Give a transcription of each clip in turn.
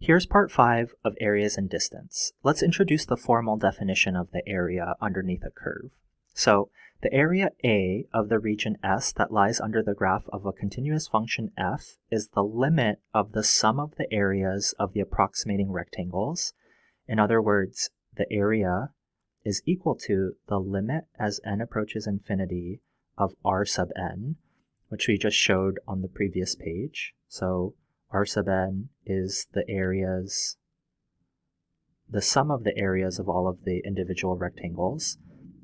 Here's part 5 of areas and distance. Let's introduce the formal definition of the area underneath a curve. So, the area A of the region S that lies under the graph of a continuous function f is the limit of the sum of the areas of the approximating rectangles. In other words, the area is equal to the limit as n approaches infinity of r sub n, which we just showed on the previous page. So r sub n is the sum of the areas of all of the individual rectangles,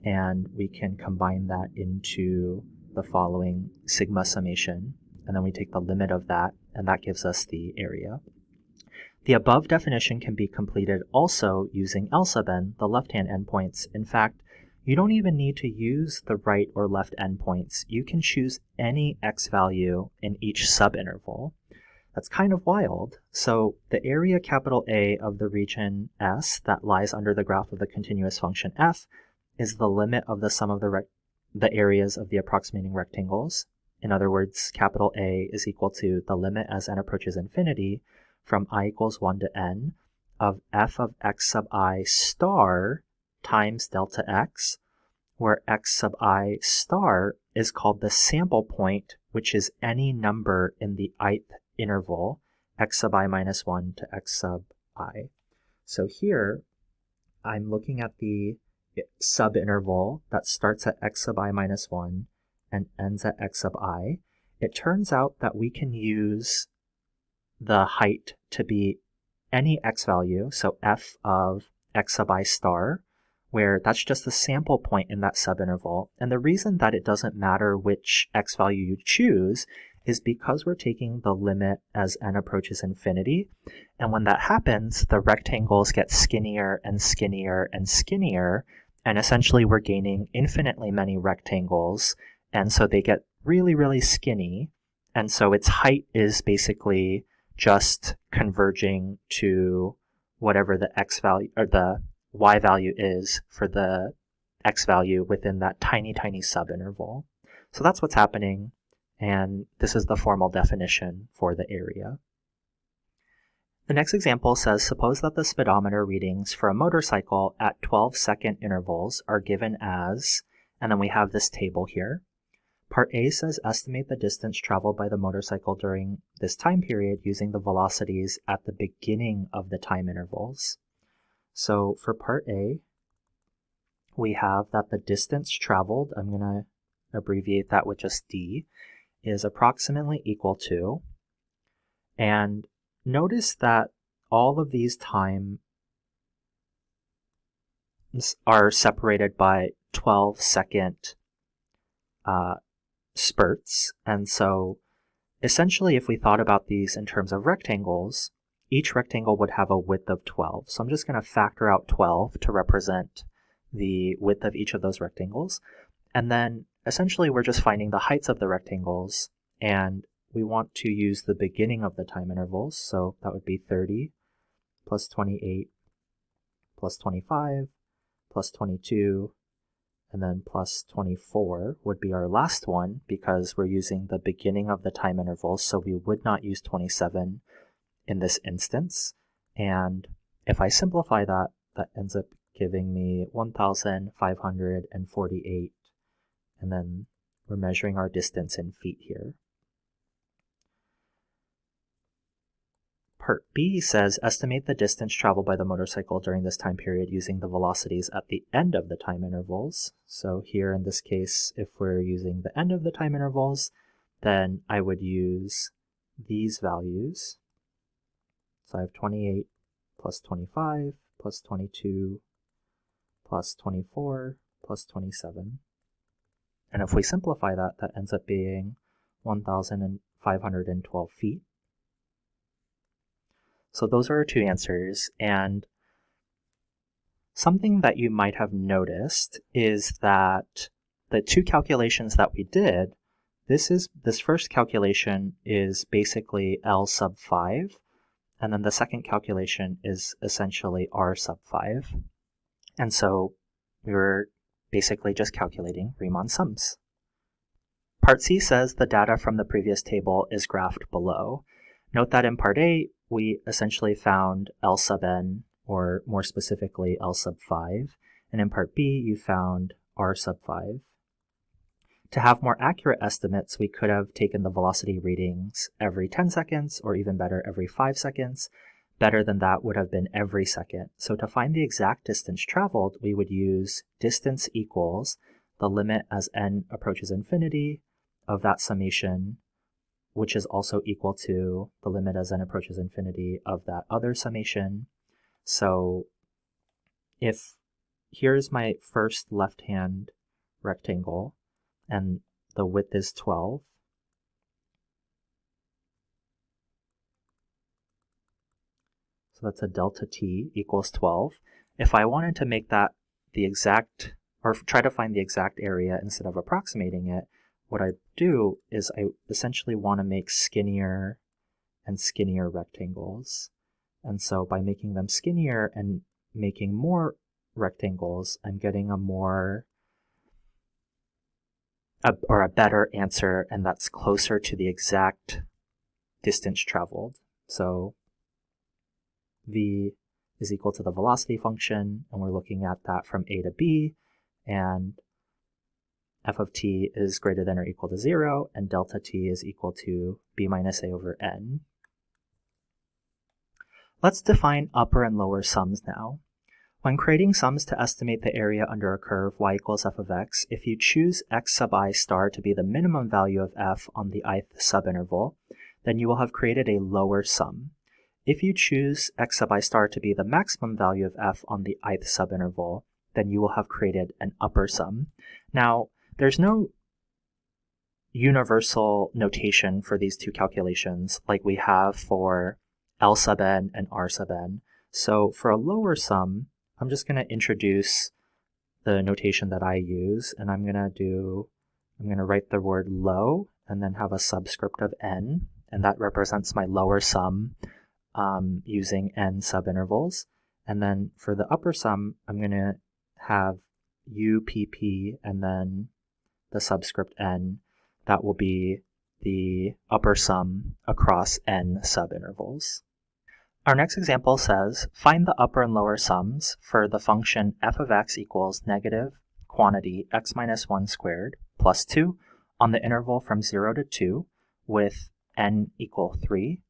and we can combine that into the following sigma summation, and then we take the limit of that, and that gives us the area. The above definition can be completed also using L sub n, the left-hand endpoints. In fact, you don't even need to use the right or left endpoints. You can choose any x value in each subinterval. That's kind of wild. So the area capital A of the region S that lies under the graph of the continuous function f is the limit of the sum of the areas of the approximating rectangles. In other words, capital A is equal to the limit as n approaches infinity from I equals 1 to n of f of x sub I star times delta x, where x sub I star is called the sample point, which is any number in the ith interval, x sub I minus 1 to x sub I. So here, I'm looking at the subinterval that starts at x sub I minus 1 and ends at x sub I. It turns out that we can use the height to be any x value, so f of x sub I star, where that's just the sample point in that subinterval. And the reason that it doesn't matter which x value you choose is because we're taking the limit as n approaches infinity. And when that happens, the rectangles get skinnier and skinnier and skinnier, and essentially we're gaining infinitely many rectangles, and so they get really, really skinny. And so its height is basically just converging to whatever the x value or the y value is for the x value within that tiny, tiny subinterval. So that's what's happening, and this is the formal definition for the area. The next example says, suppose that the speedometer readings for a motorcycle at 12-second intervals are given as, and then we have this table here. Part A says estimate the distance traveled by the motorcycle during this time period using the velocities at the beginning of the time intervals. So for part A, we have that the distance traveled, I'm going to abbreviate that with just d, is approximately equal to, and notice that all of these times are separated by 12-second spurts, and so essentially if we thought about these in terms of rectangles, each rectangle would have a width of 12. So I'm just going to factor out 12 to represent the width of each of those rectangles, and then essentially we're just finding the heights of the rectangles, and we want to use the beginning of the time intervals, so that would be 30 plus 28 plus 25 plus 22, and then plus 24 would be our last one because we're using the beginning of the time intervals, so we would not use 27 in this instance. And if I simplify that, that ends up giving me 1,548, and then we're measuring our distance in feet here. Part B says estimate the distance traveled by the motorcycle during this time period using the velocities at the end of the time intervals. So here in this case, if we're using the end of the time intervals, then I would use these values. So I have 28 plus 25 plus 22 plus 24 plus 27. And if we simplify that, that ends up being 1,512 feet. So those are our two answers, and something that you might have noticed is that the two calculations that we did, this first calculation is basically L sub 5, and then the second calculation is essentially R sub 5. And so we were basically just calculating Riemann sums. Part C says the data from the previous table is graphed below. Note that in Part A, we essentially found L sub n, or more specifically L sub 5, and in part B you found R sub 5. To have more accurate estimates, we could have taken the velocity readings every 10 seconds, or even better, every 5 seconds. Better than that would have been every second. So to find the exact distance traveled, we would use distance equals the limit as n approaches infinity of that summation, which is also equal to the limit as n approaches infinity of that other summation. So if here's my first left-hand rectangle, and the width is 12, so that's a delta t equals 12. If I wanted to make that the exact, or try to find the exact area instead of approximating it, what I do is I essentially want to make skinnier and skinnier rectangles. And so by making them skinnier and making more rectangles, I'm getting a better answer, and that's closer to the exact distance traveled. So v is equal to the velocity function, and we're looking at that from a to b, and f of t is greater than or equal to 0, and delta t is equal to b minus a over n. Let's define upper and lower sums now. When creating sums to estimate the area under a curve y equals f of x, if you choose x sub I star to be the minimum value of f on the ith subinterval, then you will have created a lower sum. If you choose x sub I star to be the maximum value of f on the ith subinterval, then you will have created an upper sum. Now, there's no universal notation for these two calculations like we have for L sub n and R sub n. So for a lower sum, I'm just going to introduce the notation that I use, and I'm going to write the word low and then have a subscript of n, and that represents my lower sum using n subintervals. And then for the upper sum, I'm going to have UPP and then the subscript n. That will be the upper sum across n subintervals. Our next example says, find the upper and lower sums for the function f of x equals negative quantity x minus 1 squared plus 2 on the interval from 0 to 2 with n equal 3.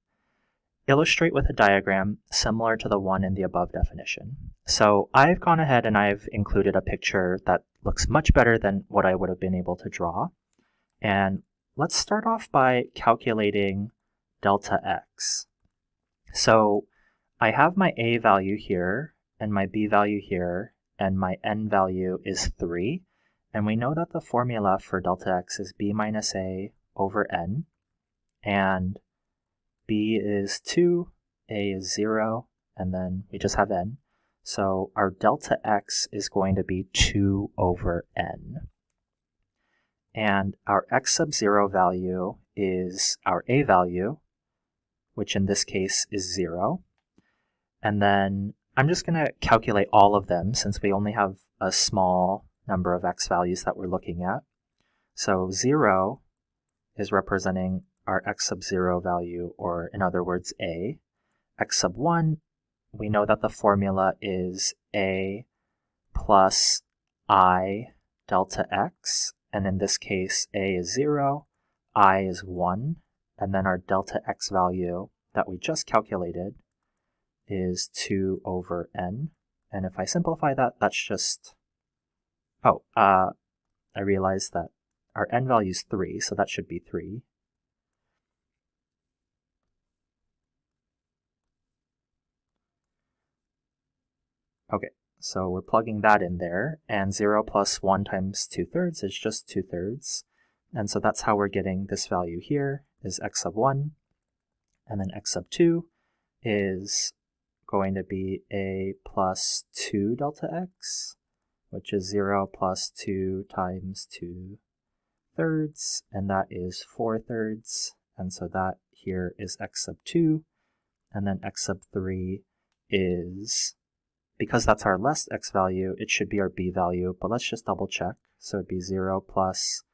Illustrate with a diagram similar to the one in the above definition. So I've gone ahead and I've included a picture that looks much better than what I would have been able to draw. And let's start off by calculating delta x. So I have my a value here, and my b value here, and my n value is 3. And we know that the formula for delta x is b minus a over n. And b is 2, a is 0, and then we just have n. So our delta x is going to be 2 over n. And our x sub 0 value is our a value, which in this case is 0. And then I'm just going to calculate all of them since we only have a small number of x values that we're looking at. So 0 is representing our x sub 0 value, or in other words, a. X sub 1, we know that the formula is a plus I delta x, and in this case, a is 0, I is 1, and then our delta x value that we just calculated is 2 over n. And if I simplify that, that's just, I realized that our n value is 3, so that should be 3. Okay, so we're plugging that in there, and 0 plus 1 times 2/3 is just 2/3. And so that's how we're getting this value here is x sub 1, and then x sub 2 is going to be a plus 2 delta x, which is 0 plus 2 times 2/3, and that is 4/3. And so that here is x sub 2, and then x sub 3 is, because that's our less x value, it should be our b value, but let's just double check. So it'd be 0 plus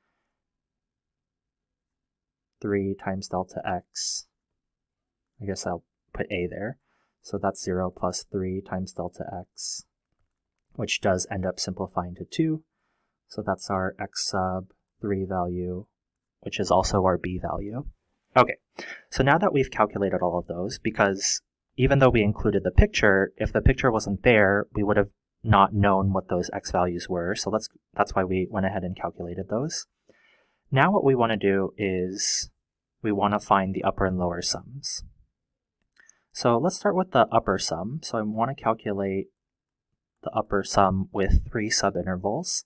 3 times delta x. I guess I'll put a there. So that's 0 plus 3 times delta x, which does end up simplifying to 2. So that's our x sub 3 value, which is also our b value. Okay, so now that we've calculated all of those, because even though we included the picture, if the picture wasn't there, we would have not known what those x values were. So that's why we went ahead and calculated those. Now what we want to do is we want to find the upper and lower sums. So let's start with the upper sum. So I want to calculate the upper sum with 3 subintervals.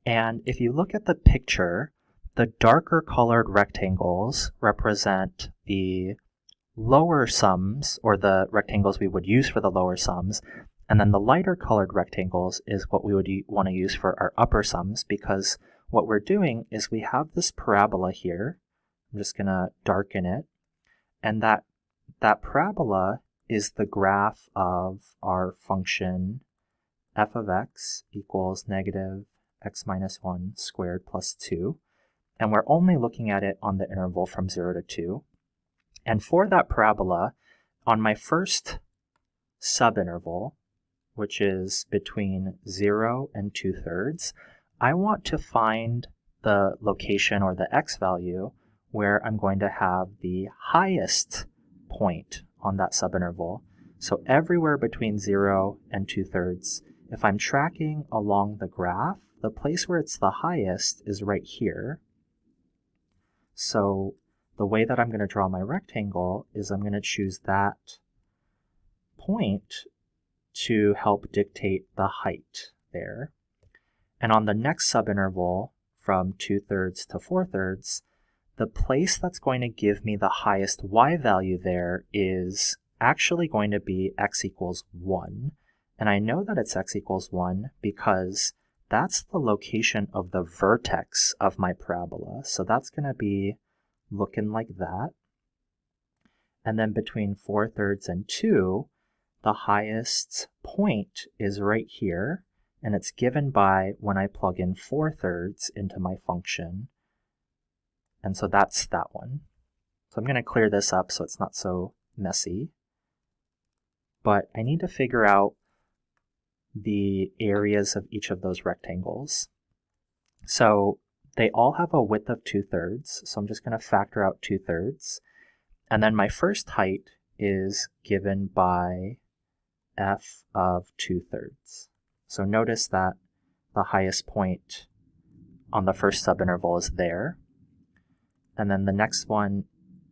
And if you look at the picture, the darker colored rectangles represent the lower sums, or the rectangles we would use for the lower sums, and then the lighter colored rectangles is what we would want to use for our upper sums, because what we're doing is we have this parabola here. I'm just going to darken it, and that parabola is the graph of our function f of x equals negative x minus 1 squared plus 2. And we're only looking at it on the interval from 0 to 2. And for that parabola, on my first subinterval, which is between 0 and 2/3, I want to find the location or the x value where I'm going to have the highest point on that subinterval. So everywhere between 0 and 2/3, if I'm tracking along the graph, the place where it's the highest is right here. So the way that I'm going to draw my rectangle is I'm going to choose that point to help dictate the height there. And on the next subinterval from 2/3 to 4/3, the place that's going to give me the highest y value there is actually going to be x equals 1. And I know that it's x equals 1 because that's the location of the vertex of my parabola. So that's going to be looking like that. And then between 4/3 and 2, the highest point is right here, and it's given by when I plug in 4/3 into my function. And so that's that one. So I'm going to clear this up so it's not so messy. But I need to figure out the areas of each of those rectangles. So they all have a width of 2/3, so I'm just going to factor out 2/3. And then my first height is given by f of 2/3. So notice that the highest point on the first subinterval is there. And then the next one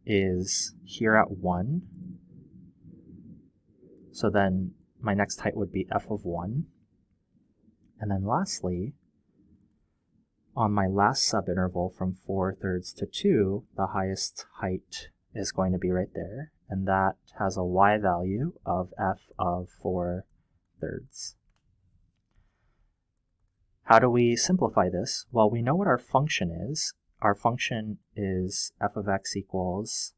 is here at 1. So then my next height would be f of 1. And then lastly, on my last subinterval from 4/3 to 2, the highest height is going to be right there. And that has a y value of f of 4/3. How do we simplify this? Well, we know what our function is. Our function is f of x equals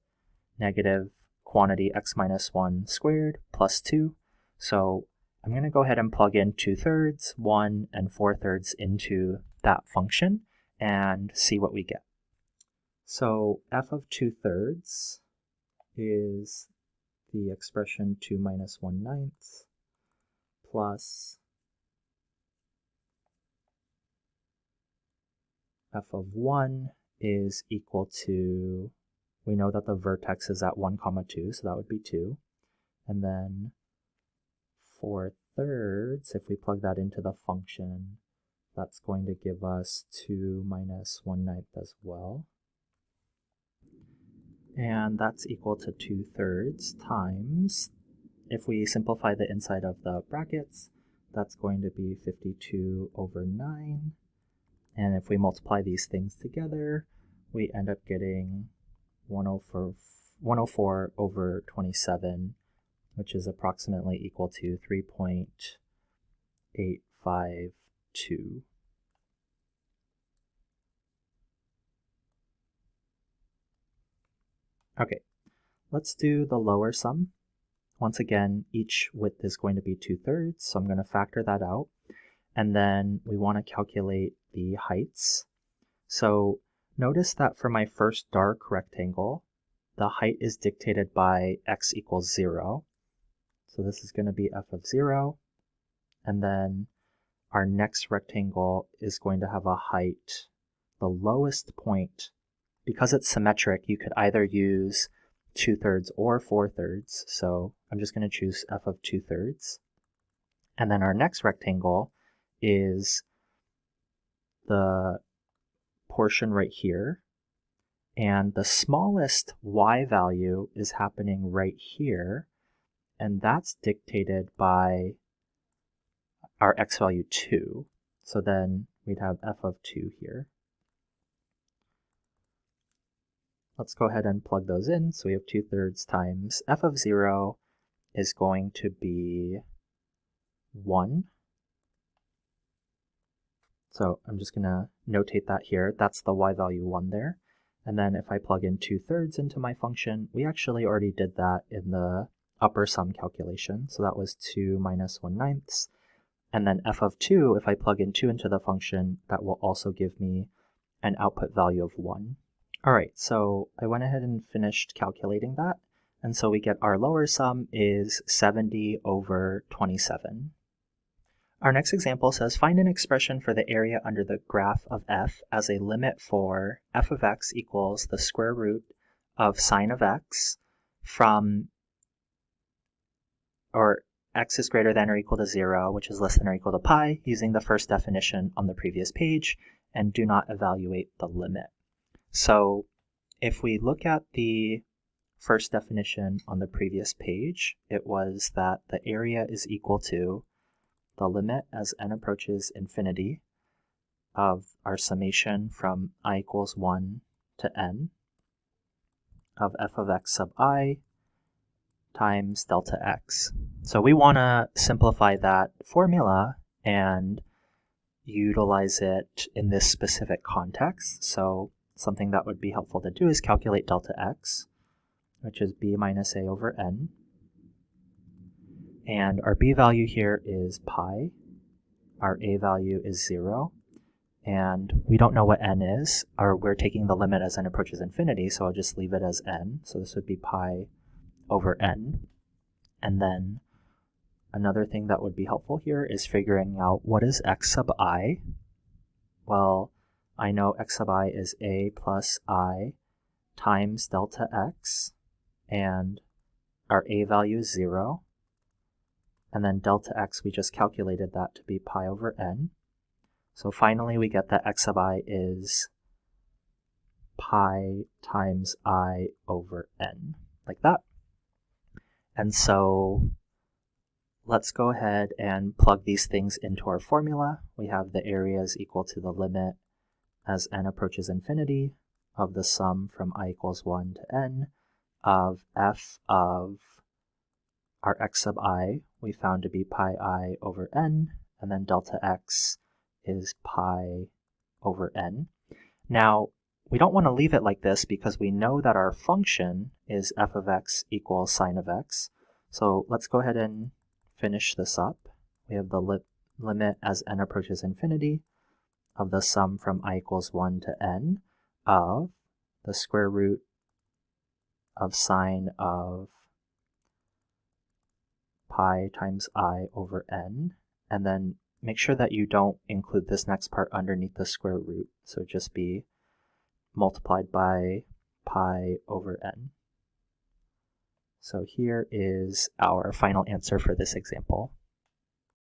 negative quantity x minus 1 squared plus 2. So I'm going to go ahead and plug in 2/3, 1, and 4/3 into that function and see what we get. So f of 2/3 is the expression 2 minus 1/9 plus f of 1 is equal to, we know that the vertex is at 1, 2, so that would be 2. And then 4/3, if we plug that into the function, that's going to give us 2 minus 1/9 as well. And that's equal to 2/3 times, if we simplify the inside of the brackets, that's going to be 52/9. And if we multiply these things together, we end up getting 104/27, which is approximately equal to 3.852. Okay, let's do the lower sum. Once again, each width is going to be 2/3, so I'm going to factor that out. And then we want to calculate the heights. So notice that for my first dark rectangle, the height is dictated by x equals 0. So this is going to be f of 0. And then our next rectangle is going to have a height, the lowest point. Because it's symmetric, you could either use 2/3 or 4/3. So I'm just going to choose f of 2/3. And then our next rectangle is the portion right here. And the smallest y value is happening right here. And that's dictated by our x value 2. So then we'd have f of 2 here. Let's go ahead and plug those in. So we have 2/3 times f of 0 is going to be 1. So I'm just going to notate that here. That's the y value 1 there. And then if I plug in 2/3 into my function, we actually already did that in the upper sum calculation. So that was 2 minus 1/9. And then f of 2, if I plug in 2 into the function, that will also give me an output value of 1. All right, so I went ahead and finished calculating that. And so we get our lower sum is 70 over 27. Our next example says, find an expression for the area under the graph of f as a limit for f of x equals the square root of sine of x from, or x is greater than or equal to 0, which is less than or equal to pi, using the first definition on the previous page, and do not evaluate the limit. So if we look at the first definition on the previous page, it was that the area is equal to the limit as n approaches infinity of our summation from I equals 1 to n of f of x sub I times delta x. So we want to simplify that formula and utilize it in this specific context. So something that would be helpful to do is calculate delta x, which is b minus a over n. And our b value here is pi. Our a value is 0. And we don't know what n is, or we're taking the limit as n approaches infinity, so I'll just leave it as n. So this would be pi over n. And then another thing that would be helpful here is figuring out what is x sub I. Well, I know x sub I is a plus I times delta x, and our a value is 0. And then delta x, we just calculated that to be pi over n. So finally we get that x sub I is pi times I over n, like that. And so let's go ahead and plug these things into our formula. We have the area is equal to the limit as n approaches infinity of the sum from I equals 1 to n of f of our x sub I we found to be pi I over n, and then delta x is pi over n. Now, we don't want to leave it like this because we know that our function is f of x equals sine of x. So let's go ahead and finish this up. We have the limit as n approaches infinity of the sum from I equals 1 to n of the square root of sine of pi times I over n, and then make sure that you don't include this next part underneath the square root, so just be multiplied by pi over n. So here is our final answer for this example.